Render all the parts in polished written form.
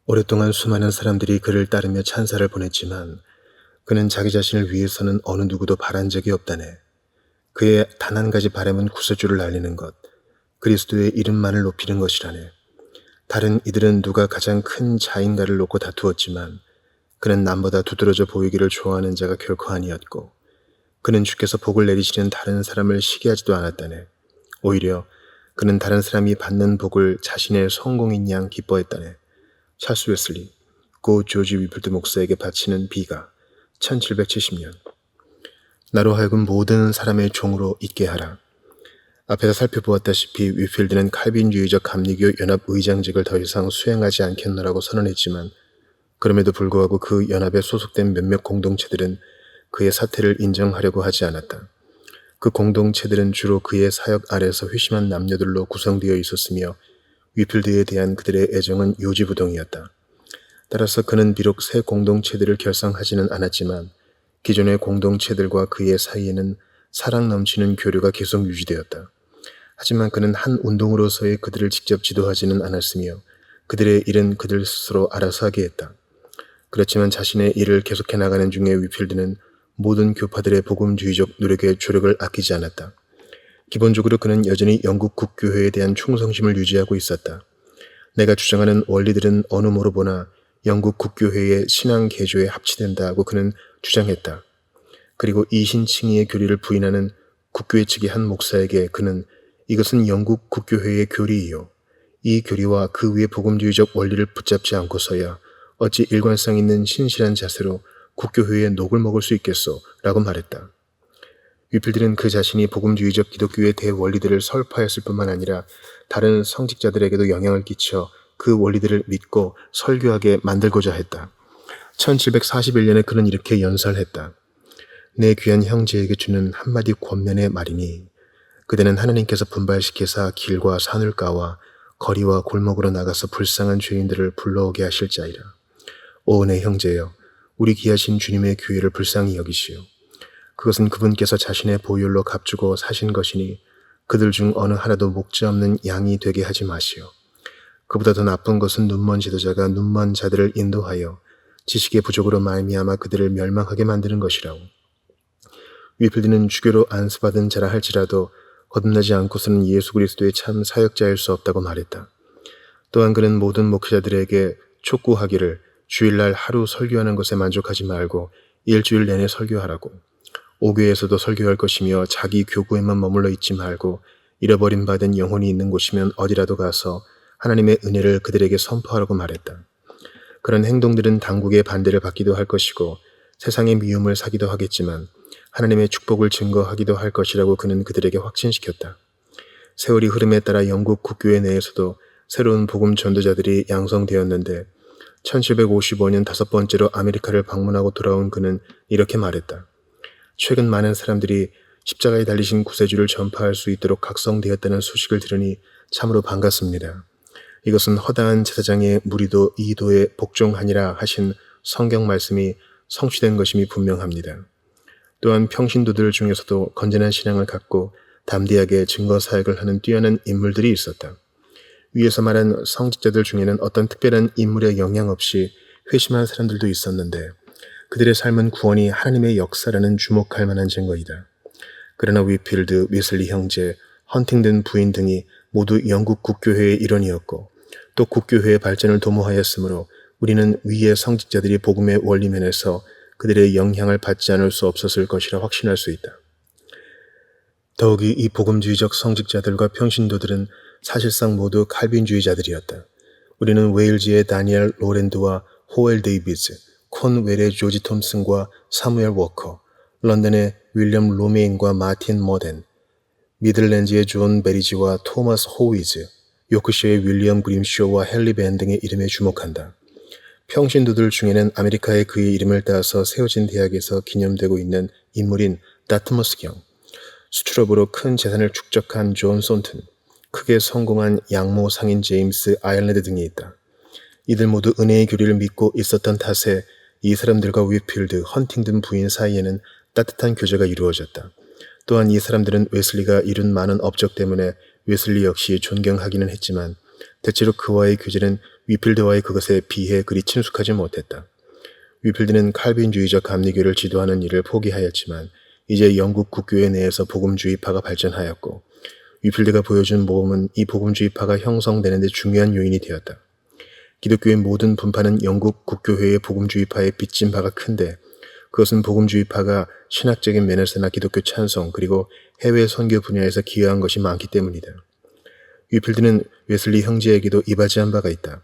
오랫동안 수많은 사람들이 그를 따르며 찬사를 보냈지만 그는 자기 자신을 위해서는 어느 누구도 바란 적이 없다네. 그의 단 한 가지 바람은 구세주를 알리는 것, 그리스도의 이름만을 높이는 것이라네. 다른 이들은 누가 가장 큰 자인가를 놓고 다투었지만 그는 남보다 두드러져 보이기를 좋아하는 자가 결코 아니었고, 그는 주께서 복을 내리시는 다른 사람을 시기하지도 않았다네. 오히려 그는 다른 사람이 받는 복을 자신의 성공인 양 기뻐했다네. 찰스 웨슬리, 고 조지 위필드 목사에게 바치는 비가 1770년. 나로 하여금 모든 사람의 종으로 있게 하라. 앞에서 살펴보았다시피 위필드는 칼빈주의적 감리교 연합 의장직을 더 이상 수행하지 않겠노라고 선언했지만, 그럼에도 불구하고 그 연합에 소속된 몇몇 공동체들은 그의 사퇴를 인정하려고 하지 않았다. 그 공동체들은 주로 그의 사역 아래서 회심한 남녀들로 구성되어 있었으며 위필드에 대한 그들의 애정은 요지부동이었다. 따라서 그는 비록 새 공동체들을 결성하지는 않았지만 기존의 공동체들과 그의 사이에는 사랑 넘치는 교류가 계속 유지되었다. 하지만 그는 한 운동으로서의 그들을 직접 지도하지는 않았으며 그들의 일은 그들 스스로 알아서 하게 했다. 그렇지만 자신의 일을 계속해 나가는 중에 위필드는 모든 교파들의 복음주의적 노력에 조력을 아끼지 않았다. 기본적으로 그는 여전히 영국 국교회에 대한 충성심을 유지하고 있었다. 내가 주장하는 원리들은 어느 모로 보나 영국 국교회의 신앙 개조에 합치된다고 그는 주장했다. 그리고 이 신칭의의 교리를 부인하는 국교회 측의 한 목사에게 그는 이것은 영국 국교회의 교리이요, 이 교리와 그 위의 복음주의적 원리를 붙잡지 않고서야 어찌 일관성 있는 신실한 자세로 국교회의 녹을 먹을 수 있겠소? 라고 말했다. 위필드는 그 자신이 복음주의적 기독교의 대원리들을 설파했을 뿐만 아니라 다른 성직자들에게도 영향을 끼쳐 그 원리들을 믿고 설교하게 만들고자 했다. 1741년에 그는 이렇게 연설했다. 내 귀한 형제에게 주는 한마디 권면의 말이니 그대는 하나님께서 분발시키사 길과 산울가와 거리와 골목으로 나가서 불쌍한 죄인들을 불러오게 하실 자이라. 오 내 형제여, 우리 귀하신 주님의 교회를 불쌍히 여기시오. 그것은 그분께서 자신의 보혈로 값주고 사신 것이니 그들 중 어느 하나도 목자 없는 양이 되게 하지 마시오. 그보다 더 나쁜 것은 눈먼 지도자가 눈먼 자들을 인도하여 지식의 부족으로 말미암아 그들을 멸망하게 만드는 것이라오. 위필드는 주교로 안수받은 자라 할지라도 거듭나지 않고서는 예수 그리스도의 참 사역자일 수 없다고 말했다. 또한 그는 모든 목회자들에게 촉구하기를 주일날 하루 설교하는 것에 만족하지 말고 일주일 내내 설교하라고, 5교에서도 설교할 것이며 자기 교구에만 머물러 있지 말고 잃어버림 받은 영혼이 있는 곳이면 어디라도 가서 하나님의 은혜를 그들에게 선포하라고 말했다. 그런 행동들은 당국의 반대를 받기도 할 것이고 세상의 미움을 사기도 하겠지만 하나님의 축복을 증거하기도 할 것이라고 그는 그들에게 확신시켰다. 세월이 흐름에 따라 영국 국교회 내에서도 새로운 복음 전도자들이 양성되었는데 1755년 5번째로 아메리카를 방문하고 돌아온 그는 이렇게 말했다. 최근 많은 사람들이 십자가에 달리신 구세주를 전파할 수 있도록 각성되었다는 소식을 들으니 참으로 반갑습니다. 이것은 허다한 제사장의 무리도 이도에 복종하니라 하신 성경 말씀이 성취된 것임이 분명합니다. 또한 평신도들 중에서도 건전한 신앙을 갖고 담대하게 증거 사역을 하는 뛰어난 인물들이 있었다. 위에서 말한 성직자들 중에는 어떤 특별한 인물의 영향 없이 회심한 사람들도 있었는데 그들의 삶은 구원이 하나님의 역사라는 주목할 만한 증거이다. 그러나 위필드, 웨슬리 형제, 헌팅든 부인 등이 모두 영국 국교회의 일원이었고 또 국교회의 발전을 도모하였으므로 우리는 위의 성직자들이 복음의 원리면에서 그들의 영향을 받지 않을 수 없었을 것이라 확신할 수 있다. 더욱이 이 복음주의적 성직자들과 평신도들은 사실상 모두 칼빈주의자들이었다. 우리는 웨일즈의 다니엘 로랜드와 호엘 데이비즈, 콘웰의 조지 톰슨과 사무엘 워커, 런던의 윌리엄 로메인과 마틴 머덴, 미들랜드의 존 베리지와 토마스 호위즈, 요크셔의 윌리엄 그림쇼와 헨리 벤 등의 이름에 주목한다. 평신도들 중에는 아메리카의 그의 이름을 따서 세워진 대학에서 기념되고 있는 인물인 다트머스 경, 수출업으로 큰 재산을 축적한 존 손튼, 크게 성공한 양모 상인 제임스 아일랜드 등이 있다. 이들 모두 은혜의 교리를 믿고 있었던 탓에 이 사람들과 위필드, 헌팅든 부인 사이에는 따뜻한 교제가 이루어졌다. 또한 이 사람들은 웨슬리가 이룬 많은 업적 때문에 웨슬리 역시 존경하기는 했지만 대체로 그와의 교제는 위필드와의 그것에 비해 그리 친숙하지 못했다. 위필드는 칼빈주의적 감리교를 지도하는 일을 포기하였지만 이제 영국 국교회 내에서 복음주의파가 발전하였고 위필드가 보여준 모험은 이 복음주의파가 형성되는 데 중요한 요인이 되었다. 기독교의 모든 분파는 영국 국교회의 복음주의파에 빚진 바가 큰데 그것은 복음주의파가 신학적인 면에서나 기독교 찬송 그리고 해외 선교 분야에서 기여한 것이 많기 때문이다. 위필드는 웨슬리 형제에게도 이바지한 바가 있다.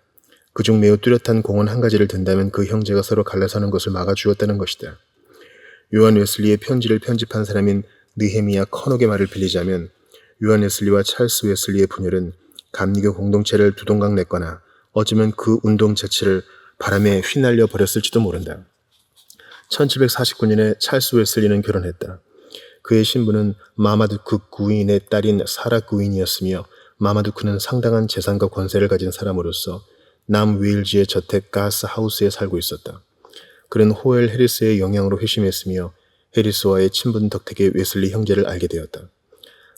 그중 매우 뚜렷한 공헌 한 가지를 든다면 그 형제가 서로 갈라서는 것을 막아주었다는 것이다. 요한 웨슬리의 편지를 편집한 사람인 느헤미야 커녹의 말을 빌리자면 요한 웨슬리와 찰스 웨슬리의 분열은 감리교 공동체를 두동강 냈거나 어쩌면 그 운동 자체를 바람에 휘날려 버렸을지도 모른다. 1749년에 찰스 웨슬리는 결혼했다. 그의 신부는 마마두크 구인의 딸인 사라 구인이었으며 마마두크는 상당한 재산과 권세를 가진 사람으로서 남웨일즈의 저택 가스 하우스에 살고 있었다. 그는 호엘 해리스의 영향으로 회심했으며 해리스와의 친분 덕택에 웨슬리 형제를 알게 되었다.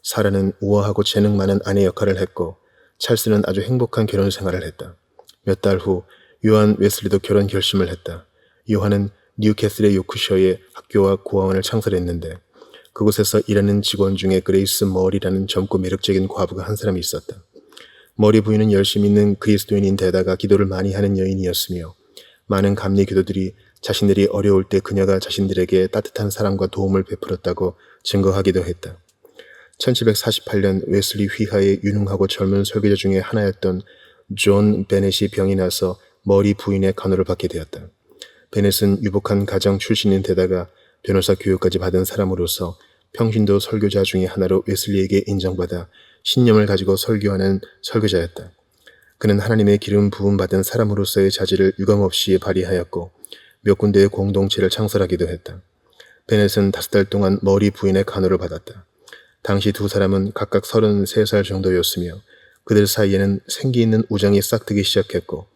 사라는 우아하고 재능 많은 아내 역할을 했고 찰스는 아주 행복한 결혼 생활을 했다. 몇 달 후 요한 웨슬리도 결혼 결심을 했다. 요한은 뉴캐슬의 요크셔에 학교와 고아원을 창설했는데 그곳에서 일하는 직원 중에 그레이스 머리라는 젊고 매력적인 과부가 한 사람이 있었다. 머리 부인은 열심히 있는 그리스도인인데다가 기도를 많이 하는 여인이었으며 많은 감리 교도들이 자신들이 어려울 때 그녀가 자신들에게 따뜻한 사랑과 도움을 베풀었다고 증거하기도 했다. 1748년 웨슬리 휘하의 유능하고 젊은 설교자 중에 하나였던 존 베넷이 병이 나서 머리 부인의 간호를 받게 되었다. 베넷은 유복한 가정 출신인데다가 변호사 교육까지 받은 사람으로서 평신도 설교자 중의 하나로 웨슬리에게 인정받아 신념을 가지고 설교하는 설교자였다. 그는 하나님의 기름 부음 받은 사람으로서의 자질을 유감없이 발휘하였고 몇 군데의 공동체를 창설하기도 했다. 베넷은 5달 동안 머리 부인의 간호를 받았다. 당시 두 사람은 각각 33살 정도였으며 그들 사이에는 생기 있는 우정이 싹트기 시작했고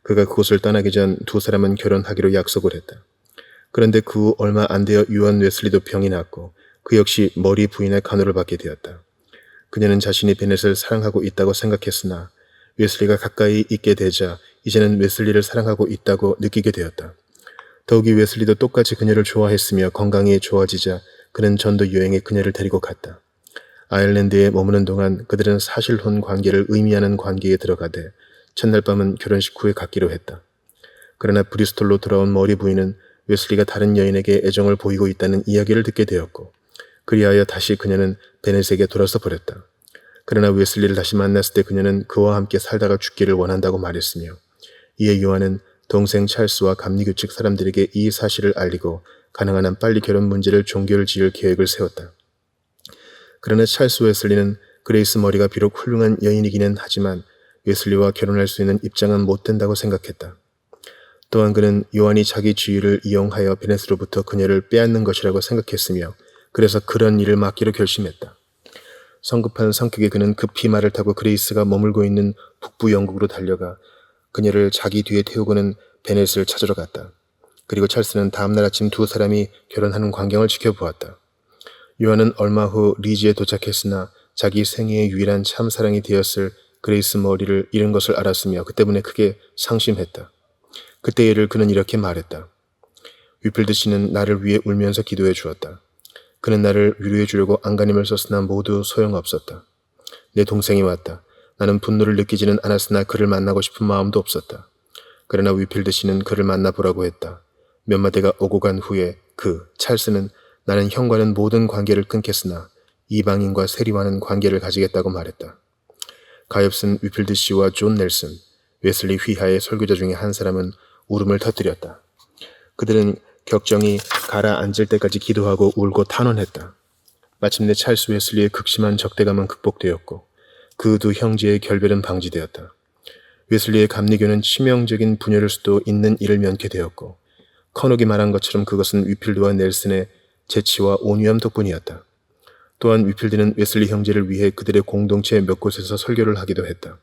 그가 그곳을 떠나기 전 두 사람은 결혼하기로 약속을 했다. 그런데 그 후 얼마 안 되어 요한 웨슬리도 병이 났고 그 역시 머리 부인의 간호를 받게 되었다. 그녀는 자신이 베넷을 사랑하고 있다고 생각했으나 웨슬리가 가까이 있게 되자 이제는 웨슬리를 사랑하고 있다고 느끼게 되었다. 더욱이 웨슬리도 똑같이 그녀를 좋아했으며 건강이 좋아지자 그는 전도 여행에 그녀를 데리고 갔다. 아일랜드에 머무는 동안 그들은 사실혼 관계를 의미하는 관계에 들어가되 첫날 밤은 결혼식 후에 갖기로 했다. 그러나 브리스톨로 돌아온 머리 부인은 웨슬리가 다른 여인에게 애정을 보이고 있다는 이야기를 듣게 되었고 그리하여 다시 그녀는 베넷에게 돌아서 버렸다. 그러나 웨슬리를 다시 만났을 때 그녀는 그와 함께 살다가 죽기를 원한다고 말했으며 이에 요한은 동생 찰스와 감리교측 사람들에게 이 사실을 알리고 가능한 한 빨리 결혼 문제를 종결 지을 계획을 세웠다. 그러나 찰스 웨슬리는 그레이스 머리가 비록 훌륭한 여인이기는 하지만 웨슬리와 결혼할 수 있는 입장은 못 된다고 생각했다. 또한 그는 요한이 자기 지위를 이용하여 베넷으로부터 그녀를 빼앗는 것이라고 생각했으며 그래서 그런 일을 막기로 결심했다. 성급한 성격의 그는 급히 말을 타고 그레이스가 머물고 있는 북부 영국으로 달려가 그녀를 자기 뒤에 태우고는 베넷을 찾으러 갔다. 그리고 찰스는 다음날 아침 두 사람이 결혼하는 광경을 지켜보았다. 요한은 얼마 후 리즈에 도착했으나 자기 생애의 유일한 참사랑이 되었을 그레이스 머리를 잃은 것을 알았으며 그 때문에 크게 상심했다. 그때 일을 그는 이렇게 말했다. 위필드 씨는 나를 위해 울면서 기도해 주었다. 그는 나를 위로해 주려고 안간힘을 썼으나 모두 소용없었다. 내 동생이 왔다. 나는 분노를 느끼지는 않았으나 그를 만나고 싶은 마음도 없었다. 그러나 위필드 씨는 그를 만나보라고 했다. 몇 마디가 오고 간 후에 찰스는 나는 형과는 모든 관계를 끊겠으나 이방인과 세리와는 관계를 가지겠다고 말했다. 가엾은 위필드 씨와 존 넬슨, 웨슬리 휘하의 설교자 중에 한 사람은 울음을 터뜨렸다. 그들은 격정이 가라앉을 때까지 기도하고 울고 탄원했다. 마침내 찰스 웨슬리의 극심한 적대감은 극복되었고 그 두 형제의 결별은 방지되었다. 웨슬리의 감리교는 치명적인 분열일 수도 있는 일을 면케 되었고 커녹이 말한 것처럼 그것은 위필드와 넬슨의 재치와 온유함 덕분이었다. 또한 위필드는 웨슬리 형제를 위해 그들의 공동체 몇 곳에서 설교를 하기도 했다.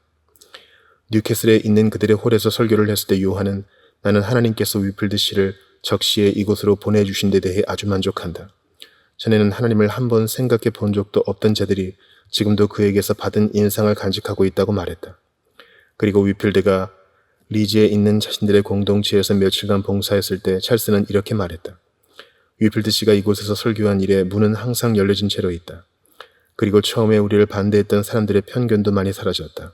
뉴캐슬에 있는 그들의 홀에서 설교를 했을 때 요한은 나는 하나님께서 위필드 씨를 적시에 이곳으로 보내주신 데 대해 아주 만족한다. 전에는 하나님을 한번 생각해 본 적도 없던 자들이 지금도 그에게서 받은 인상을 간직하고 있다고 말했다. 그리고 위필드가 리즈에 있는 자신들의 공동체에서 며칠간 봉사했을 때 찰스는 이렇게 말했다. 위필드 씨가 이곳에서 설교한 이래 문은 항상 열려진 채로 있다. 그리고 처음에 우리를 반대했던 사람들의 편견도 많이 사라졌다.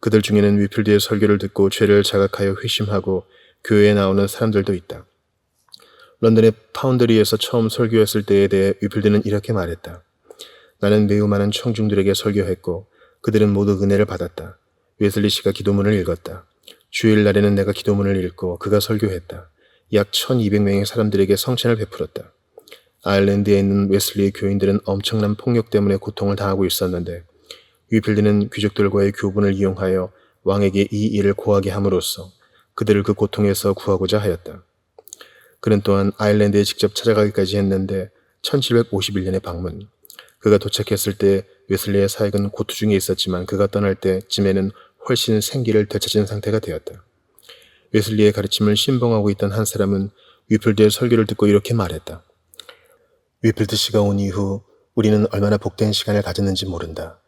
그들 중에는 위필드의 설교를 듣고 죄를 자각하여 회심하고 교회에 나오는 사람들도 있다. 런던의 파운드리에서 처음 설교했을 때에 대해 위필드는 이렇게 말했다. 나는 매우 많은 청중들에게 설교했고 그들은 모두 은혜를 받았다. 웨슬리 씨가 기도문을 읽었다. 주일날에는 내가 기도문을 읽고 그가 설교했다. 약 1200명의 사람들에게 성찬을 베풀었다. 아일랜드에 있는 웨슬리의 교인들은 엄청난 폭력 때문에 고통을 당하고 있었는데 위필드는 귀족들과의 교분을 이용하여 왕에게 이 일을 고하게 함으로써 그들을 그 고통에서 구하고자 하였다. 그는 또한 아일랜드에 직접 찾아가기까지 했는데 1751년에 방문. 그가 도착했을 때 웨슬리의 사역은 고투 중에 있었지만 그가 떠날 때쯤에는 훨씬 생기를 되찾은 상태가 되었다. 웨슬리의 가르침을 신봉하고 있던 한 사람은 위필드의 설교를 듣고 이렇게 말했다. 위필드 씨가 온 이후 우리는 얼마나 복된 시간을 가졌는지 모른다.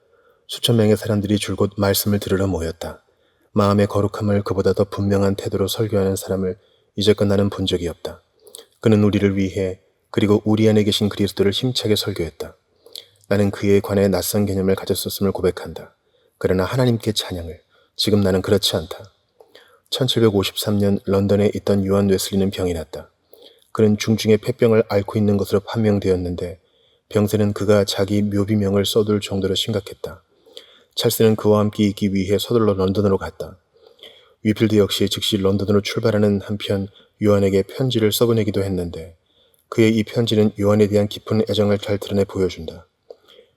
수천 명의 사람들이 줄곧 말씀을 들으러 모였다. 마음의 거룩함을 그보다 더 분명한 태도로 설교하는 사람을 이제껏 나는 본 적이 없다. 그는 우리를 위해 그리고 우리 안에 계신 그리스도를 힘차게 설교했다. 나는 그에 관해 낯선 개념을 가졌었음을 고백한다. 그러나 하나님께 찬양을. 지금 나는 그렇지 않다. 1753년 런던에 있던 요한 웨슬리는 병이 났다. 그는 중증의 폐병을 앓고 있는 것으로 판명되었는데 병세는 그가 자기 묘비명을 써둘 정도로 심각했다. 찰스는 그와 함께 있기 위해 서둘러 런던으로 갔다. 위필드 역시 즉시 런던으로 출발하는 한편 요한에게 편지를 써보내기도 했는데 그의 이 편지는 요한에 대한 깊은 애정을 잘 드러내 보여준다.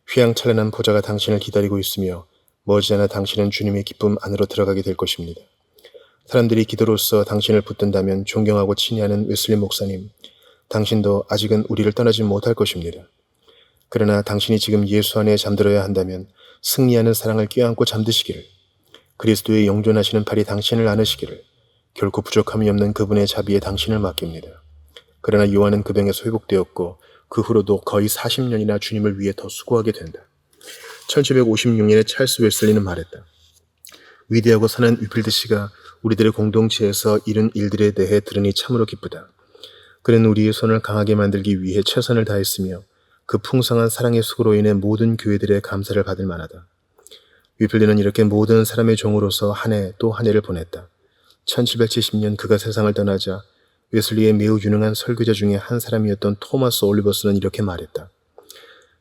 휘황찬란한 보좌가 당신을 기다리고 있으며 머지않아 당신은 주님의 기쁨 안으로 들어가게 될 것입니다. 사람들이 기도로써 당신을 붙든다면 존경하고 친애하는 웨슬리 목사님, 당신도 아직은 우리를 떠나지 못할 것입니다. 그러나 당신이 지금 예수 안에 잠들어야 한다면 승리하는 사랑을 껴안고 잠드시기를, 그리스도의 영존하시는 팔이 당신을 안으시기를, 결코 부족함이 없는 그분의 자비에 당신을 맡깁니다. 그러나 요한은 그 병에서 회복되었고 그 후로도 거의 40년이나 주님을 위해 더 수고하게 된다. 1756년에 찰스 웨슬리는 말했다. 위대하고 선한 위필드 씨가 우리들의 공동체에서 이룬 일들에 대해 들으니 참으로 기쁘다. 그는 우리의 손을 강하게 만들기 위해 최선을 다했으며 그 풍성한 사랑의 수고로 인해 모든 교회들의 감사를 받을 만하다. 위필드는 이렇게 모든 사람의 종으로서 한 해 또 한 해를 보냈다. 1770년 그가 세상을 떠나자 웨슬리의 매우 유능한 설교자 중에 한 사람이었던 토마스 올리버스는 이렇게 말했다.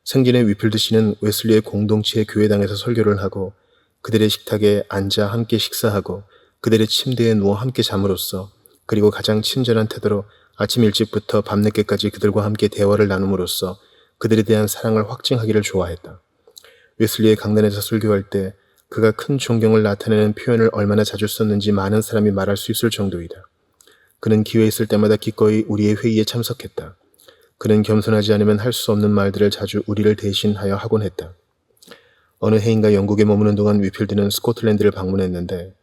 생전에 위필드 씨는 웨슬리의 공동체의 교회당에서 설교를 하고 그들의 식탁에 앉아 함께 식사하고 그들의 침대에 누워 함께 잠으로써 그리고 가장 친절한 태도로 아침 일찍부터 밤늦게까지 그들과 함께 대화를 나눔으로써 그들에 대한 사랑을 확증하기를 좋아했다. 웨슬리의 강단에서 설교할 때 그가 큰 존경을 나타내는 표현을 얼마나 자주 썼는지 많은 사람이 말할 수 있을 정도이다. 그는 기회 있을 때마다 기꺼이 우리의 회의에 참석했다. 그는 겸손하지 않으면 할 수 없는 말들을 자주 우리를 대신하여 하곤 했다. 어느 해인가 영국에 머무는 동안 위필드는 스코틀랜드를 방문했는데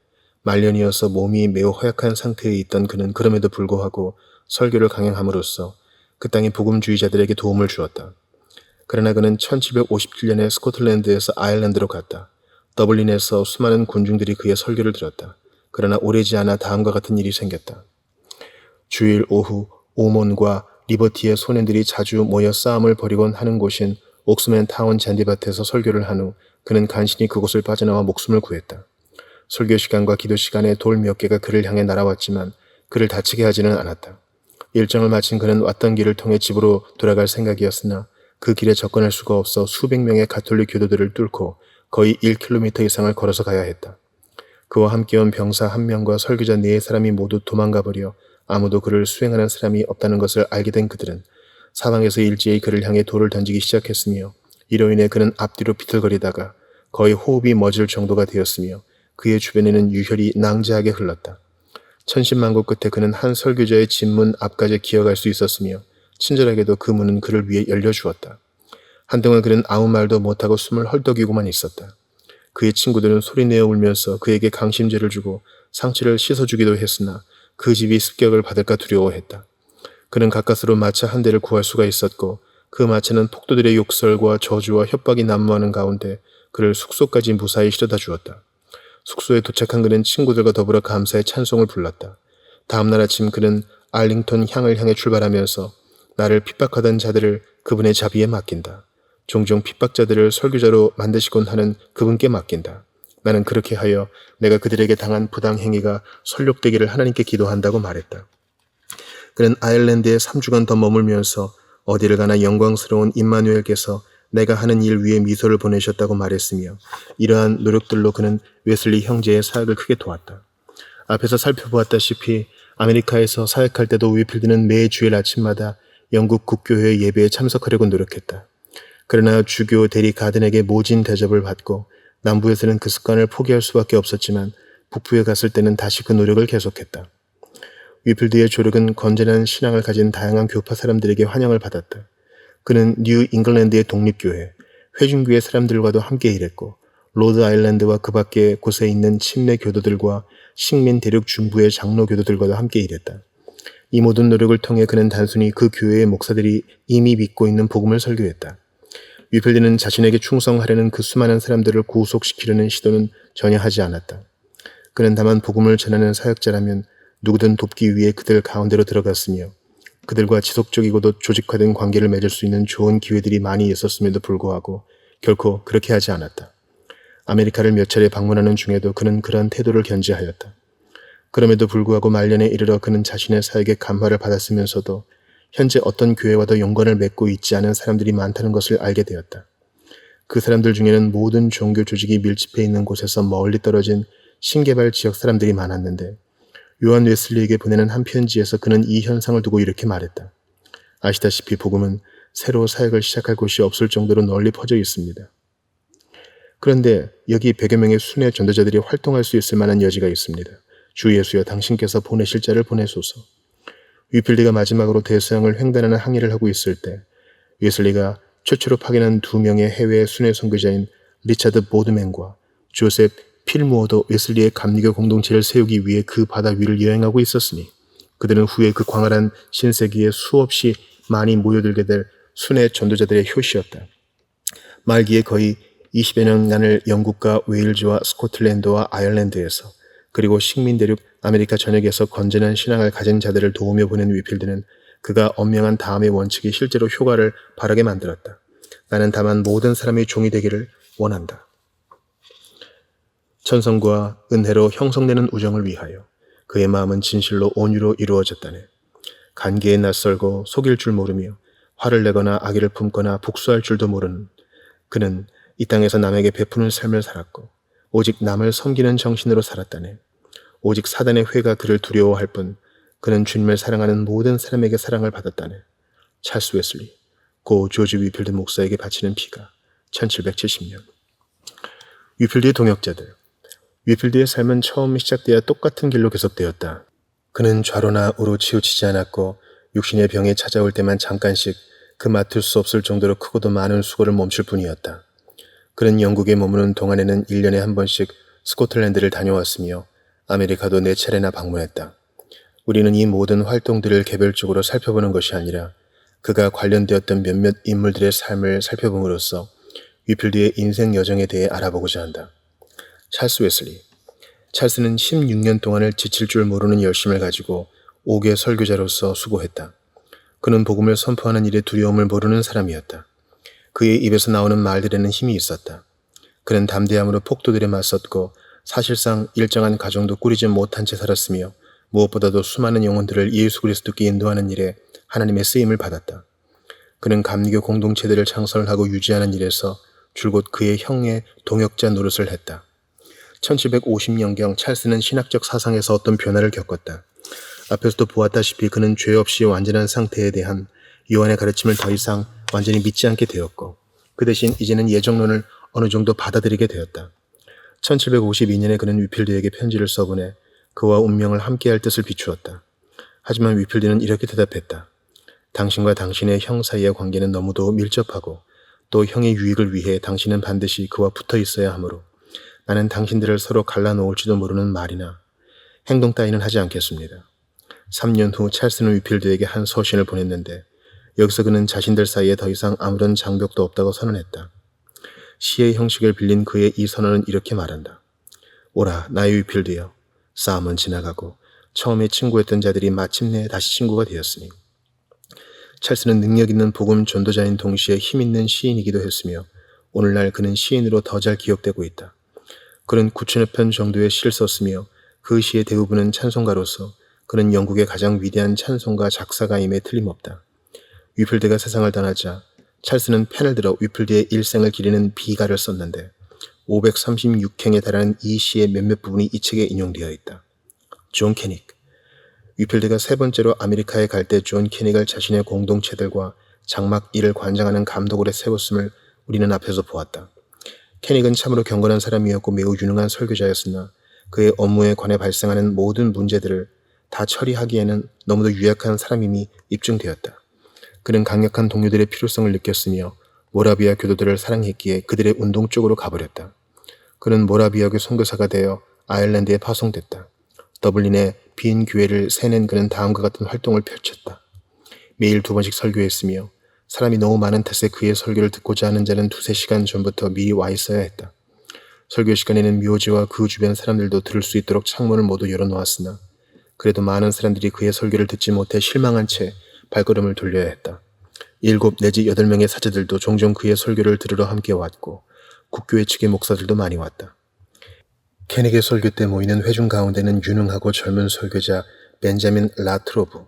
말년이어서 몸이 매우 허약한 상태에 있던 그는 그럼에도 불구하고 설교를 강행함으로써 그 땅의 복음주의자들에게 도움을 주었다. 그러나 그는 1757년에 스코틀랜드에서 아일랜드로 갔다. 더블린에서 수많은 군중들이 그의 설교를 들었다. 그러나 오래지 않아 다음과 같은 일이 생겼다. 주일 오후 오몬과 리버티의 소년들이 자주 모여 싸움을 벌이곤 하는 곳인 옥스맨 타운 잔디밭에서 설교를 한 후 그는 간신히 그곳을 빠져나와 목숨을 구했다. 설교 시간과 기도 시간에 돌 몇 개가 그를 향해 날아왔지만 그를 다치게 하지는 않았다. 일정을 마친 그는 왔던 길을 통해 집으로 돌아갈 생각이었으나 그 길에 접근할 수가 없어 수백 명의 가톨릭 교도들을 뚫고 거의 1km 이상을 걸어서 가야 했다. 그와 함께 온 병사 한 명과 설교자 4사람이 모두 도망가 버려 아무도 그를 수행하는 사람이 없다는 것을 알게 된 그들은 사방에서 일제히 그를 향해 돌을 던지기 시작했으며 이로 인해 그는 앞뒤로 비틀거리다가 거의 호흡이 멎을 정도가 되었으며 그의 주변에는 유혈이 낭자하게 흘렀다. 천신만고 끝에 그는 한 설교자의 집문 앞까지 기어갈 수 있었으며 친절하게도 그 문은 그를 위해 열려주었다. 한동안 그는 아무 말도 못하고 숨을 헐떡이고만 있었다. 그의 친구들은 소리내어 울면서 그에게 강심제를 주고 상처를 씻어주기도 했으나 그 집이 습격을 받을까 두려워했다. 그는 가까스로 마차 한 대를 구할 수가 있었고 그 마차는 폭도들의 욕설과 저주와 협박이 난무하는 가운데 그를 숙소까지 무사히 실어다 주었다. 숙소에 도착한 그는 친구들과 더불어 감사의 찬송을 불렀다. 다음날 아침 그는 알링턴 향을 향해 출발하면서 나를 핍박하던 자들을 그분의 자비에 맡긴다. 종종 핍박자들을 설교자로 만드시곤 하는 그분께 맡긴다. 나는 그렇게 하여 내가 그들에게 당한 부당행위가 설욕되기를 하나님께 기도한다고 말했다. 그는 아일랜드에 3주간 더 머물면서 어디를 가나 영광스러운 임마누엘께서 내가 하는 일 위에 미소를 보내셨다고 말했으며 이러한 노력들로 그는 웨슬리 형제의 사역을 크게 도왔다. 앞에서 살펴보았다시피 아메리카에서 사역할 때도 위필드는 매 주일 아침마다 영국 국교회 예배에 참석하려고 노력했다. 그러나 주교 대리 가든에게 모진 대접을 받고 남부에서는 그 습관을 포기할 수밖에 없었지만 북부에 갔을 때는 다시 그 노력을 계속했다. 위필드의 조력은 건전한 신앙을 가진 다양한 교파 사람들에게 환영을 받았다. 그는 뉴 잉글랜드의 독립교회, 회중교회 사람들과도 함께 일했고 로드 아일랜드와 그 밖의 곳에 있는 침례 교도들과 식민 대륙 중부의 장로 교도들과도 함께 일했다. 이 모든 노력을 통해 그는 단순히 그 교회의 목사들이 이미 믿고 있는 복음을 설교했다. 위필드는 자신에게 충성하려는 그 수많은 사람들을 구속시키려는 시도는 전혀 하지 않았다. 그는 다만 복음을 전하는 사역자라면 누구든 돕기 위해 그들 가운데로 들어갔으며 그들과 지속적이고도 조직화된 관계를 맺을 수 있는 좋은 기회들이 많이 있었음에도 불구하고 결코 그렇게 하지 않았다. 아메리카를 몇 차례 방문하는 중에도 그는 그러한 태도를 견지하였다. 그럼에도 불구하고 말년에 이르러 그는 자신의 사역에 감화를 받았으면서도 현재 어떤 교회와도 연관을 맺고 있지 않은 사람들이 많다는 것을 알게 되었다. 그 사람들 중에는 모든 종교 조직이 밀집해 있는 곳에서 멀리 떨어진 신개발 지역 사람들이 많았는데 요한 웨슬리에게 보내는 한 편지에서 그는 이 현상을 두고 이렇게 말했다. 아시다시피 복음은 새로 사역을 시작할 곳이 없을 정도로 널리 퍼져 있습니다. 그런데 여기 100여 명의 순회 전도자들이 활동할 수 있을 만한 여지가 있습니다. 주 예수여 당신께서 보내실 자를 보내소서. 위필드가 마지막으로 대서양을 횡단하는 항해를 하고 있을 때 웨슬리가 최초로 파견한 2명의 해외 순회 선교자인 리차드 보드맨과 조셉 필무어도 웨슬리의 감리교 공동체를 세우기 위해 그 바다 위를 여행하고 있었으니 그들은 후에 그 광활한 신세기에 수없이 많이 모여들게 될 순회 전도자들의 효시였다. 말기에 거의 20여 년간을 영국과 웨일즈와 스코틀랜드와 아일랜드에서 그리고 식민대륙 아메리카 전역에서 건전한 신앙을 가진 자들을 도우며 보낸 위필드는 그가 엄명한 다음의 원칙이 실제로 효과를 발하게 만들었다. 나는 다만 모든 사람의 종이 되기를 원한다. 천성과 은혜로 형성되는 우정을 위하여 그의 마음은 진실로 온유로 이루어졌다네. 간계에 낯설고 속일 줄 모르며 화를 내거나 악의를 품거나 복수할 줄도 모르는 그는 이 땅에서 남에게 베푸는 삶을 살았고 오직 남을 섬기는 정신으로 살았다네. 오직 사단의 회가 그를 두려워할 뿐 그는 주님을 사랑하는 모든 사람에게 사랑을 받았다네. 찰스 웨슬리, 고 조지 위필드 목사에게 바치는 피가 1770년. 위필드의 동역자들. 위필드의 삶은 처음 시작되어 똑같은 길로 계속되었다. 그는 좌로나 우로 치우치지 않았고 육신의 병에 찾아올 때만 잠깐씩 그 맡을 수 없을 정도로 크고도 많은 수고를 멈출 뿐이었다. 그는 영국에 머무는 동안에는 1년에 한 번씩 스코틀랜드를 다녀왔으며 아메리카도 4차례나 방문했다. 우리는 이 모든 활동들을 개별적으로 살펴보는 것이 아니라 그가 관련되었던 몇몇 인물들의 삶을 살펴봄으로써 위필드의 인생 여정에 대해 알아보고자 한다. 찰스 웨슬리. 찰스는 16년 동안을 지칠 줄 모르는 열심을 가지고 5개 설교자로서 수고했다. 그는 복음을 선포하는 일에 두려움을 모르는 사람이었다. 그의 입에서 나오는 말들에는 힘이 있었다. 그는 담대함으로 폭도들에 맞섰고 사실상 일정한 가정도 꾸리지 못한 채 살았으며 무엇보다도 수많은 영혼들을 예수 그리스도께 인도하는 일에 하나님의 쓰임을 받았다. 그는 감리교 공동체들을 창설하고 유지하는 일에서 줄곧 그의 형의 동역자 노릇을 했다. 1750년경 찰스는 신학적 사상에서 어떤 변화를 겪었다. 앞에서도 보았다시피 그는 죄 없이 완전한 상태에 대한 요한의 가르침을 더 이상 완전히 믿지 않게 되었고 그 대신 이제는 예정론을 어느 정도 받아들이게 되었다. 1752년에 그는 위필드에게 편지를 써보내 그와 운명을 함께할 뜻을 비추었다. 하지만 위필드는 이렇게 대답했다. 당신과 당신의 형 사이의 관계는 너무도 밀접하고 또 형의 유익을 위해 당신은 반드시 그와 붙어 있어야 하므로 나는 당신들을 서로 갈라놓을지도 모르는 말이나 행동 따위는 하지 않겠습니다. 3년 후 찰스는 위필드에게 한 서신을 보냈는데 여기서 그는 자신들 사이에 더 이상 아무런 장벽도 없다고 선언했다. 시의 형식을 빌린 그의 이 선언은 이렇게 말한다. 오라 나의 위필드여. 싸움은 지나가고 처음에 친구였던 자들이 마침내 다시 친구가 되었으니 찰스는 능력 있는 복음 전도자인 동시에 힘 있는 시인이기도 했으며 오늘날 그는 시인으로 더 잘 기억되고 있다. 그는 9천여 편 정도의 시를 썼으며 그 시의 대부분은 찬송가로서 그는 영국의 가장 위대한 찬송가 작사가임에 틀림없다. 위필드가 세상을 떠나자 찰스는 펜을 들어 위필드의 일생을 기리는 비가를 썼는데 536행에 달하는 이 시의 몇몇 부분이 이 책에 인용되어 있다. 존 캐닉. 위필드가 세 번째로 아메리카에 갈 때 존 캐닉을 자신의 공동체들과 장막 1을 관장하는 감독으로 세웠음을 우리는 앞에서 보았다. 캐닉은 참으로 경건한 사람이었고 매우 유능한 설교자였으나 그의 업무에 관해 발생하는 모든 문제들을 다 처리하기에는 너무도 유약한 사람임이 입증되었다. 그는 강력한 동료들의 필요성을 느꼈으며 모라비아 교도들을 사랑했기에 그들의 운동 쪽으로 가버렸다. 그는 모라비아교 선교사가 되어 아일랜드에 파송됐다. 더블린에 빈 교회를 세낸 그는 다음과 같은 활동을 펼쳤다. 매일 2번씩 설교했으며 사람이 너무 많은 탓에 그의 설교를 듣고자 하는 자는 2-3시간 전부터 미리 와 있어야 했다. 설교 시간에는 묘지와 그 주변 사람들도 들을 수 있도록 창문을 모두 열어놓았으나 그래도 많은 사람들이 그의 설교를 듣지 못해 실망한 채 발걸음을 돌려야 했다. 7 내지 8명의 사제들도 종종 그의 설교를 들으러 함께 왔고 국교회 측의 목사들도 많이 왔다. 캐닉의 설교 때 모이는 회중 가운데는 유능하고 젊은 설교자 벤자민 라트로브,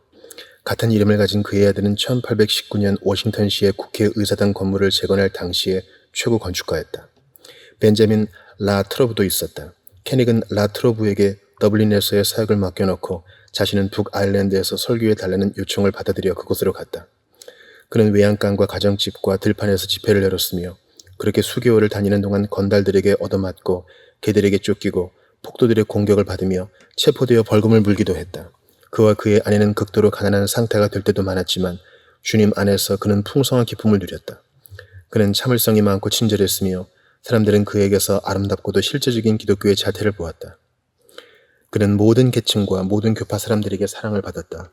같은 이름을 가진 그의 아들은 1819년 워싱턴시의 국회의사당 건물을 재건할 당시의 최고 건축가였다. 벤자민 라트로브도 있었다. 캐닉은 라트로브에게 더블린에서의 사역을 맡겨놓고 자신은 북아일랜드에서 설교해 달라는 요청을 받아들여 그곳으로 갔다. 그는 외양간과 가정집과 들판에서 집회를 열었으며 그렇게 수개월을 다니는 동안 건달들에게 얻어맞고 개들에게 쫓기고 폭도들의 공격을 받으며 체포되어 벌금을 물기도 했다. 그와 그의 아내는 극도로 가난한 상태가 될 때도 많았지만 주님 안에서 그는 풍성한 기쁨을 누렸다. 그는 참을성이 많고 친절했으며 사람들은 그에게서 아름답고도 실제적인 기독교의 자태를 보았다. 그는 모든 계층과 모든 교파 사람들에게 사랑을 받았다.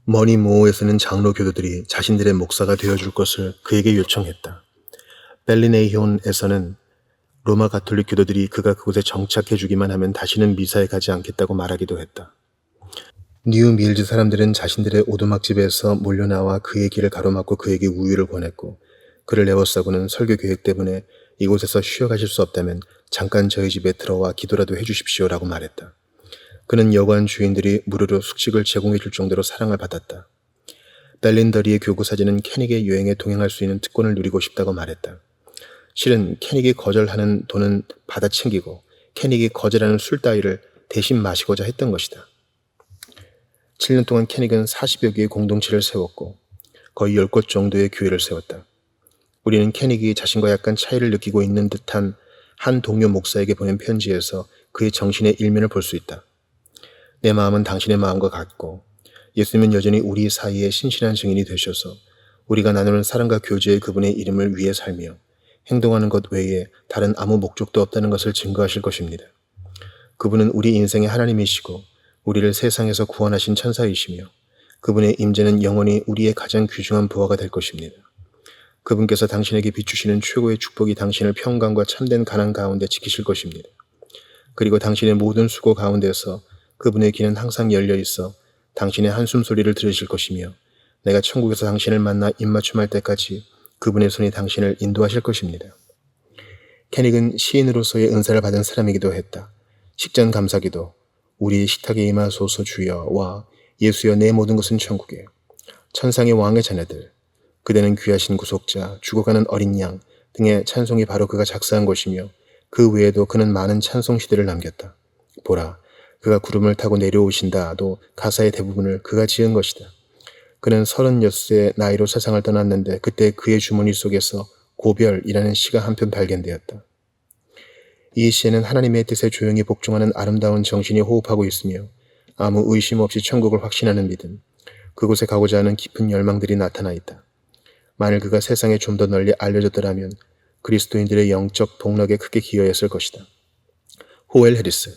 머니모어에서는 장로 교도들이 자신들의 목사가 되어줄 것을 그에게 요청했다. 벨리네이혼에서는 로마 가톨릭 교도들이 그가 그곳에 정착해주기만 하면 다시는 미사에 가지 않겠다고 말하기도 했다. 뉴 밀즈 사람들은 자신들의 오두막집에서 몰려나와 그의 길을 가로막고 그에게 우유를 권했고 그를 에워싸고는 설교 계획 때문에 이곳에서 쉬어가실 수 없다면 잠깐 저희 집에 들어와 기도라도 해주십시오라고 말했다. 그는 여관 주인들이 무료로 숙식을 제공해 줄 정도로 사랑을 받았다. 벨린더리의 교구 사진은 캐닉의 여행에 동행할 수 있는 특권을 누리고 싶다고 말했다. 실은 캐닉이 거절하는 돈은 받아 챙기고 캐닉이 거절하는 술 따위를 대신 마시고자 했던 것이다. 7년 동안 캐닉은 40여 개의 공동체를 세웠고 거의 10곳 정도의 교회를 세웠다. 우리는 캐닉이 자신과 약간 차이를 느끼고 있는 듯한 한 동료 목사에게 보낸 편지에서 그의 정신의 일면을 볼 수 있다. 내 마음은 당신의 마음과 같고 예수님은 여전히 우리 사이에 신실한 증인이 되셔서 우리가 나누는 사랑과 교제의 그분의 이름을 위해 살며 행동하는 것 외에 다른 아무 목적도 없다는 것을 증거하실 것입니다. 그분은 우리 인생의 하나님이시고 우리를 세상에서 구원하신 천사이시며 그분의 임재는 영원히 우리의 가장 귀중한 부하가 될 것입니다. 그분께서 당신에게 비추시는 최고의 축복이 당신을 평강과 참된 가난 가운데 지키실 것입니다. 그리고 당신의 모든 수고 가운데서 그분의 귀는 항상 열려 있어 당신의 한숨 소리를 들으실 것이며 내가 천국에서 당신을 만나 입맞춤할 때까지 그분의 손이 당신을 인도하실 것입니다. 캐닉은 시인으로서의 은사를 받은 사람이기도 했다. 식전 감사기도 우리 식탁에 임하소서 주여와 예수여 내 모든 것은 천국에 천상의 왕의 자녀들 그대는 귀하신 구속자 죽어가는 어린 양 등의 찬송이 바로 그가 작사한 것이며 그 외에도 그는 많은 찬송 시대를 남겼다. 보라 그가 구름을 타고 내려오신다도 가사의 대부분을 그가 지은 것이다. 그는 36세 나이로 세상을 떠났는데 그때 그의 주머니 속에서 고별이라는 시가 한 편 발견되었다. 이 시에는 하나님의 뜻에 조용히 복종하는 아름다운 정신이 호흡하고 있으며 아무 의심 없이 천국을 확신하는 믿음, 그곳에 가고자 하는 깊은 열망들이 나타나 있다. 만일 그가 세상에 좀 더 널리 알려졌더라면 그리스도인들의 영적 복락에 크게 기여했을 것이다. 호엘 해리스.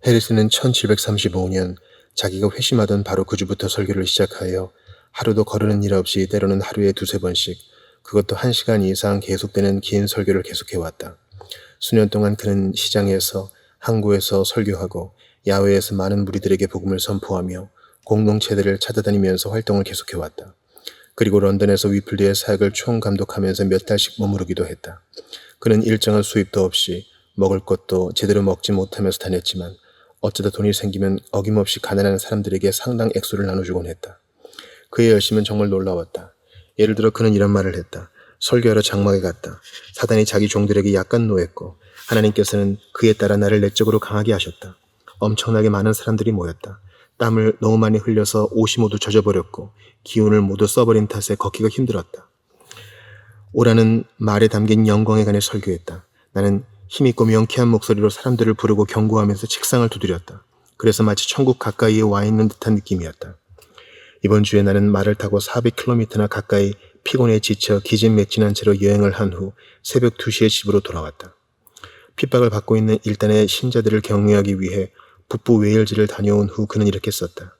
해리스는 1735년 자기가 회심하던 바로 그 주부터 설교를 시작하여 하루도 거르는 일 없이 때로는 하루에 2-3번씩 그것도 1시간 이상 계속되는 긴 설교를 계속해왔다. 수년 동안 그는 시장에서 항구에서 설교하고 야외에서 많은 무리들에게 복음을 선포하며 공동체들을 찾아다니면서 활동을 계속해왔다. 그리고 런던에서 위필드의 사역을 총감독하면서 몇 달씩 머무르기도 했다. 그는 일정한 수입도 없이 먹을 것도 제대로 먹지 못하면서 다녔지만 어쩌다 돈이 생기면 어김없이 가난한 사람들에게 상당 액수를 나눠주곤 했다. 그의 열심은 정말 놀라웠다. 예를 들어 그는 이런 말을 했다. 설교하러 장막에 갔다. 사단이 자기 종들에게 약간 노했고 하나님께서는 그에 따라 나를 내적으로 강하게 하셨다. 엄청나게 많은 사람들이 모였다. 땀을 너무 많이 흘려서 옷이 모두 젖어버렸고 기운을 모두 써버린 탓에 걷기가 힘들었다. 오라는 말에 담긴 영광에 관해 설교했다. 나는 힘있고 명쾌한 목소리로 사람들을 부르고 경고하면서 책상을 두드렸다. 그래서 마치 천국 가까이에 와 있는 듯한 느낌이었다. 이번 주에 나는 말을 타고 400km나 가까이 피곤에 지쳐 기진맥진한 채로 여행을 한 후 새벽 2시에 집으로 돌아왔다. 핍박을 받고 있는 일단의 신자들을 격려하기 위해 북부 웨일즈를 다녀온 후 그는 이렇게 썼다.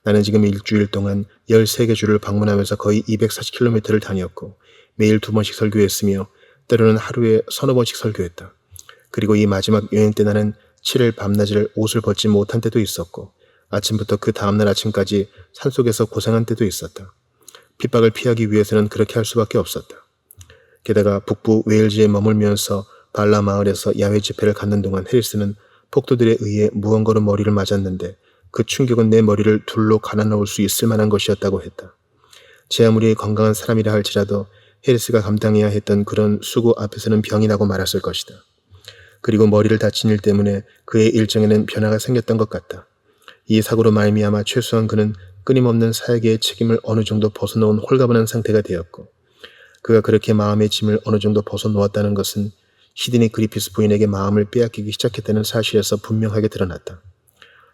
나는 지금 일주일 동안 13개 주를 방문하면서 거의 240km를 다녔고 매일 2번씩 설교했으며 때로는 하루에 서너 번씩 설교했다. 그리고 이 마지막 여행 때 나는 7일 밤낮을 옷을 벗지 못한 때도 있었고 아침부터 그 다음날 아침까지 산속에서 고생한 때도 있었다. 핍박을 피하기 위해서는 그렇게 할 수밖에 없었다. 게다가 북부 웨일즈에 머물면서 발라 마을에서 야외 집회를 갖는 동안 해리스는 폭도들에 의해 무언가로 머리를 맞았는데 그 충격은 내 머리를 둘로 갈아넣을 수 있을 만한 것이었다고 했다. 제 아무리 건강한 사람이라 할지라도 해리스가 감당해야 했던 그런 수고 앞에서는 병이 나고 말았을 것이다. 그리고 머리를 다친 일 때문에 그의 일정에는 변화가 생겼던 것 같다. 이 사고로 말미암아 최소한 그는 끊임없는 사역의 책임을 어느 정도 벗어놓은 홀가분한 상태가 되었고 그가 그렇게 마음의 짐을 어느 정도 벗어놓았다는 것은 시드니 그리피스 부인에게 마음을 빼앗기기 시작했다는 사실에서 분명하게 드러났다.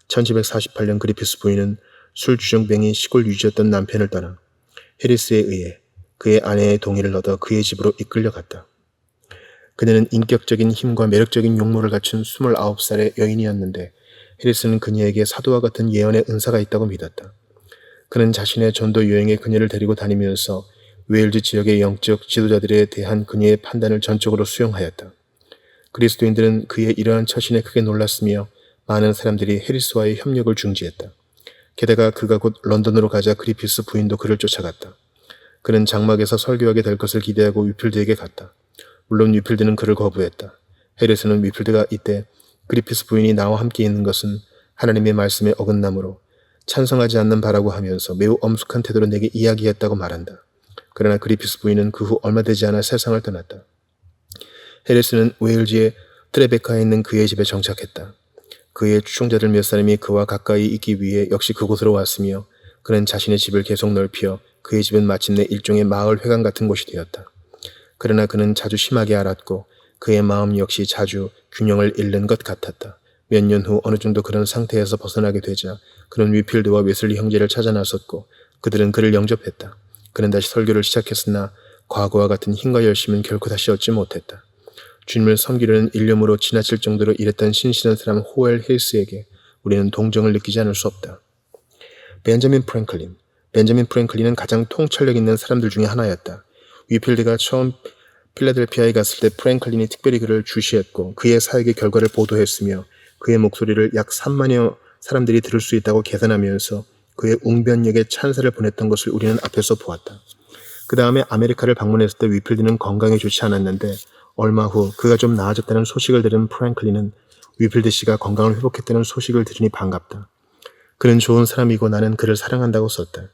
1748년 그리피스 부인은 술주정뱅이 시골 유지였던 남편을 떠나 해리스에 의해 그의 아내의 동의를 얻어 그의 집으로 이끌려갔다. 그녀는 인격적인 힘과 매력적인 용모를 갖춘 29살의 여인이었는데 해리스는 그녀에게 사도와 같은 예언의 은사가 있다고 믿었다. 그는 자신의 전도 여행에 그녀를 데리고 다니면서 웨일즈 지역의 영적 지도자들에 대한 그녀의 판단을 전적으로 수용하였다. 그리스도인들은 그의 이러한 처신에 크게 놀랐으며 많은 사람들이 해리스와의 협력을 중지했다. 게다가 그가 곧 런던으로 가자 그리피스 부인도 그를 쫓아갔다. 그는 장막에서 설교하게 될 것을 기대하고 위필드에게 갔다. 물론 위필드는 그를 거부했다. 해리스는 위필드가 이때 그리피스 부인이 나와 함께 있는 것은 하나님의 말씀에 어긋나므로 찬성하지 않는 바라고 하면서 매우 엄숙한 태도로 내게 이야기했다고 말한다. 그러나 그리피스 부인은 그 후 얼마 되지 않아 세상을 떠났다. 해리스는 웨일즈의 트레베카에 있는 그의 집에 정착했다. 그의 추종자들 몇 사람이 그와 가까이 있기 위해 역시 그곳으로 왔으며 그는 자신의 집을 계속 넓혀 그의 집은 마침내 일종의 마을 회관 같은 곳이 되었다. 그러나 그는 자주 심하게 앓았고 그의 마음 역시 자주 균형을 잃는 것 같았다. 몇 년 후 어느 정도 그런 상태에서 벗어나게 되자 그는 위필드와 웨슬리 형제를 찾아 나섰고 그들은 그를 영접했다. 그는 다시 설교를 시작했으나 과거와 같은 힘과 열심은 결코 다시 얻지 못했다. 주님을 섬기려는 일념으로 지나칠 정도로 일했던 신실한 사람 호엘 힐스에게 우리는 동정을 느끼지 않을 수 없다. 벤자민 프랭클린은 가장 통찰력 있는 사람들 중에 하나였다. 위필드가 처음 필라델피아에 갔을 때 프랭클린이 특별히 그를 주시했고 그의 사역의 결과를 보도했으며 그의 목소리를 약 3만여 사람들이 들을 수 있다고 계산하면서 그의 웅변력에 찬사를 보냈던 것을 우리는 앞에서 보았다. 그 다음에 아메리카를 방문했을 때 위필드는 건강이 좋지 않았는데 얼마 후 그가 좀 나아졌다는 소식을 들은 프랭클린은 위필드 씨가 건강을 회복했다는 소식을 들으니 반갑다. 그는 좋은 사람이고 나는 그를 사랑한다고 썼다.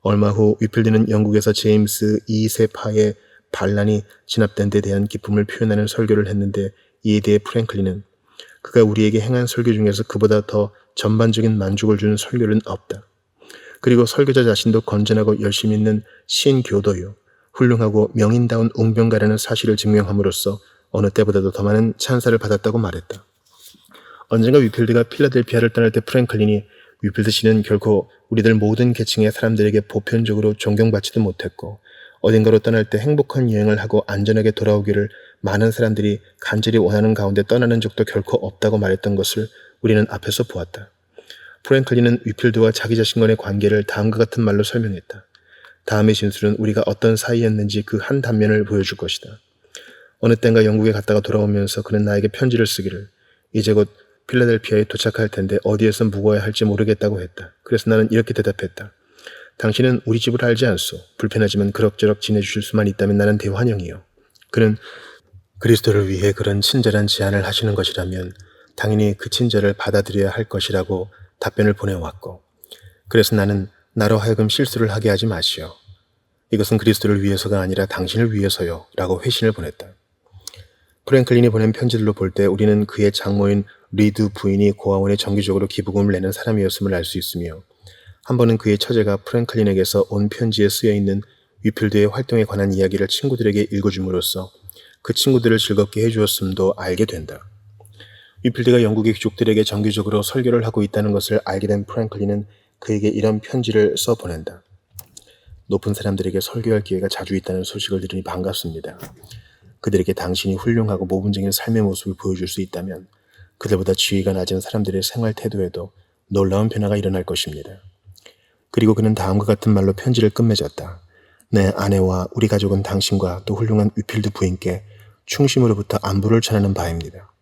얼마 후 위필드는 영국에서 제임스 2세파의 반란이 진압된 데 대한 기쁨을 표현하는 설교를 했는데 이에 대해 프랭클린은 그가 우리에게 행한 설교 중에서 그보다 더 전반적인 만족을 주는 설교는 없다. 그리고 설교자 자신도 건전하고 열심 있는 신교도요. 훌륭하고 명인다운 웅변가라는 사실을 증명함으로써 어느 때보다도 더 많은 찬사를 받았다고 말했다. 언젠가 위필드가 필라델피아를 떠날 때 프랭클린이 위필드 씨는 결코 우리들 모든 계층의 사람들에게 보편적으로 존경받지도 못했고 어딘가로 떠날 때 행복한 여행을 하고 안전하게 돌아오기를 많은 사람들이 간절히 원하는 가운데 떠나는 적도 결코 없다고 말했던 것을 우리는 앞에서 보았다. 프랭클린은 위필드와 자기 자신과의 관계를 다음과 같은 말로 설명했다. 다음의 진술은 우리가 어떤 사이였는지 그 한 단면을 보여줄 것이다. 어느 땐가 영국에 갔다가 돌아오면서 그는 나에게 편지를 쓰기를 이제 곧 필라델피아에 도착할 텐데 어디에서 묵어야 할지 모르겠다고 했다. 그래서 나는 이렇게 대답했다. 당신은 우리 집을 알지 않소. 불편하지만 그럭저럭 지내주실 수만 있다면 나는 대환영이요. 그는 그리스도를 위해 그런 친절한 제안을 하시는 것이라면 당연히 그 친절을 받아들여야 할 것이라고 답변을 보내왔고, 그래서 나는 나로 하여금 실수를 하게 하지 마시오. 이것은 그리스도를 위해서가 아니라 당신을 위해서요 라고 회신을 보냈다. 프랭클린이 보낸 편지들로 볼 때 우리는 그의 장모인 리드 부인이 고아원에 정기적으로 기부금을 내는 사람이었음을 알 수 있으며, 한 번은 그의 처제가 프랭클린에게서 온 편지에 쓰여있는 위필드의 활동에 관한 이야기를 친구들에게 읽어줌으로써 그 친구들을 즐겁게 해주었음도 알게 된다. 위필드가 영국의 귀족들에게 정기적으로 설교를 하고 있다는 것을 알게 된 프랭클린은 그에게 이런 편지를 써보낸다. 높은 사람들에게 설교할 기회가 자주 있다는 소식을 들으니 반갑습니다. 그들에게 당신이 훌륭하고 모범적인 삶의 모습을 보여줄 수 있다면 그들보다 지위가 낮은 사람들의 생활 태도에도 놀라운 변화가 일어날 것입니다. 그리고 그는 다음과 같은 말로 편지를 끝맺었다. 내 아내와 우리 가족은 당신과 또 훌륭한 위필드 부인께 충심으로부터 안부를 전하는 바입니다.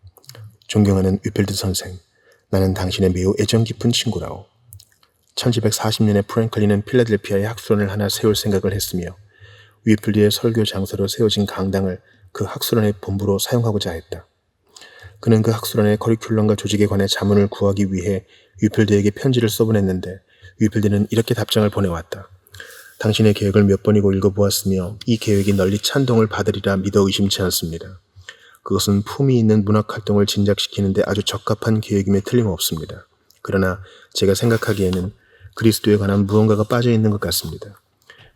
존경하는 위필드 선생, 나는 당신의 매우 애정 깊은 친구라오. 1740년에 프랭클린은 필라델피아에 학술원을 하나 세울 생각을 했으며 위필드의 설교 장소로 세워진 강당을 그 학술원의 본부로 사용하고자 했다. 그는 그 학술원의 커리큘럼과 조직에 관해 자문을 구하기 위해 위필드에게 편지를 써보냈는데 위필드는 이렇게 답장을 보내왔다. 당신의 계획을 몇 번이고 읽어보았으며 이 계획이 널리 찬동을 받으리라 믿어 의심치 않습니다. 그것은 품위 있는 문학활동을 진작시키는데 아주 적합한 계획임에 틀림없습니다. 그러나 제가 생각하기에는 그리스도에 관한 무언가가 빠져있는 것 같습니다.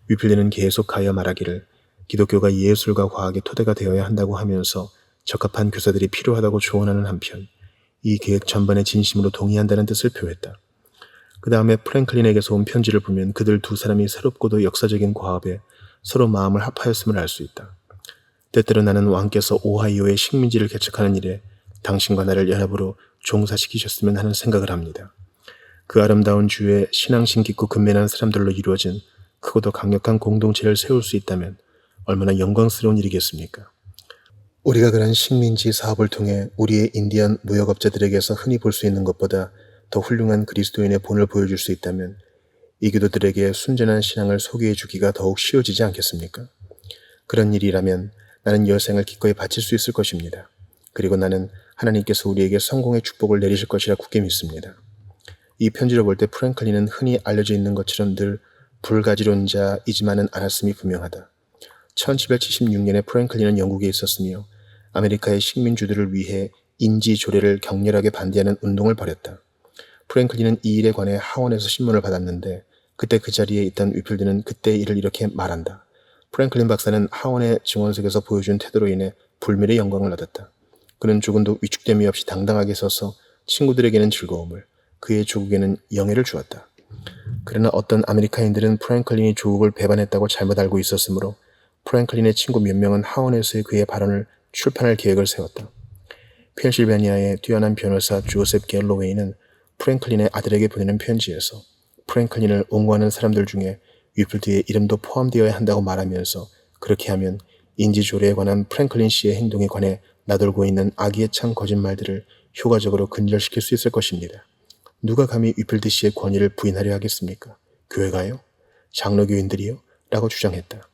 위필드는 계속하여 말하기를 기독교가 예술과 과학의 토대가 되어야 한다고 하면서 적합한 교사들이 필요하다고 조언하는 한편 이 계획 전반에 진심으로 동의한다는 뜻을 표했다. 그 다음에 프랭클린에게서 온 편지를 보면 그들 두 사람이 새롭고도 역사적인 과업에 서로 마음을 합하였음을 알 수 있다. 때때로 나는 왕께서 오하이오의 식민지를 개척하는 일에 당신과 나를 연합으로 종사시키셨으면 하는 생각을 합니다. 그 아름다운 주에 신앙심 깊고 근면한 사람들로 이루어진 크고도 강력한 공동체를 세울 수 있다면 얼마나 영광스러운 일이겠습니까? 우리가 그런 식민지 사업을 통해 우리의 인디언 무역업자들에게서 흔히 볼 수 있는 것보다 더 훌륭한 그리스도인의 본을 보여줄 수 있다면 이 교도들에게 순전한 신앙을 소개해 주기가 더욱 쉬워지지 않겠습니까? 그런 일이라면 나는 여생을 기꺼이 바칠 수 있을 것입니다. 그리고 나는 하나님께서 우리에게 성공의 축복을 내리실 것이라 굳게 믿습니다. 이 편지를 볼 때 프랭클린은 흔히 알려져 있는 것처럼 늘 불가지론자이지만은 않았음이 분명하다. 1776년에 프랭클린은 영국에 있었으며 아메리카의 식민주들을 위해 인지조례를 격렬하게 반대하는 운동을 벌였다. 프랭클린은 이 일에 관해 하원에서 신문을 받았는데 그때 그 자리에 있던 위필드는 그때 일을 이렇게 말한다. 프랭클린 박사는 하원의 증언석에서 보여준 태도로 인해 불멸의 영광을 얻었다. 그는 조금도 위축됨이 없이 당당하게 서서 친구들에게는 즐거움을, 그의 조국에는 영예를 주었다. 그러나 어떤 아메리카인들은 프랭클린이 조국을 배반했다고 잘못 알고 있었으므로 프랭클린의 친구 몇 명은 하원에서의 그의 발언을 출판할 계획을 세웠다. 펜실베니아의 뛰어난 변호사 조셉 갤로웨이는 프랭클린의 아들에게 보내는 편지에서 프랭클린을 옹호하는 사람들 중에 위필드의 이름도 포함되어야 한다고 말하면서 그렇게 하면 인지조례에 관한 프랭클린 씨의 행동에 관해 나돌고 있는 악의에 찬 거짓말들을 효과적으로 근절시킬 수 있을 것입니다. 누가 감히 위필드 씨의 권위를 부인하려 하겠습니까? 교회가요? 장로교인들이요? 라고 주장했다.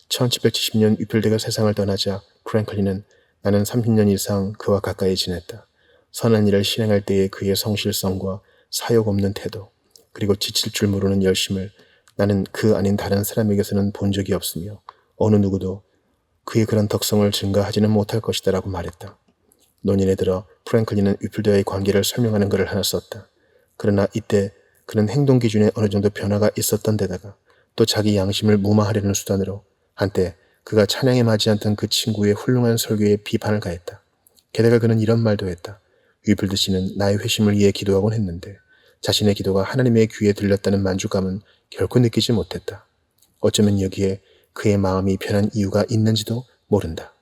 1770년 위필드가 세상을 떠나자 프랭클린은 나는 30년 이상 그와 가까이 지냈다. 선한 일을 실행할 때의 그의 성실성과 사욕 없는 태도, 그리고 지칠 줄 모르는 열심을 나는 그 아닌 다른 사람에게서는 본 적이 없으며 어느 누구도 그의 그런 덕성을 증가하지는 못할 것이다 라고 말했다. 논의에 들어 프랭클린은 위필드와의 관계를 설명하는 글을 하나 썼다. 그러나 이때 그는 행동 기준에 어느 정도 변화가 있었던 데다가 또 자기 양심을 무마하려는 수단으로 한때 그가 찬양에 맞지 않던 그 친구의 훌륭한 설교에 비판을 가했다. 게다가 그는 이런 말도 했다. 위필드 씨는 나의 회심을 위해 기도하곤 했는데 자신의 기도가 하나님의 귀에 들렸다는 만족감은 결코 느끼지 못했다. 어쩌면 여기에 그의 마음이 변한 이유가 있는지도 모른다.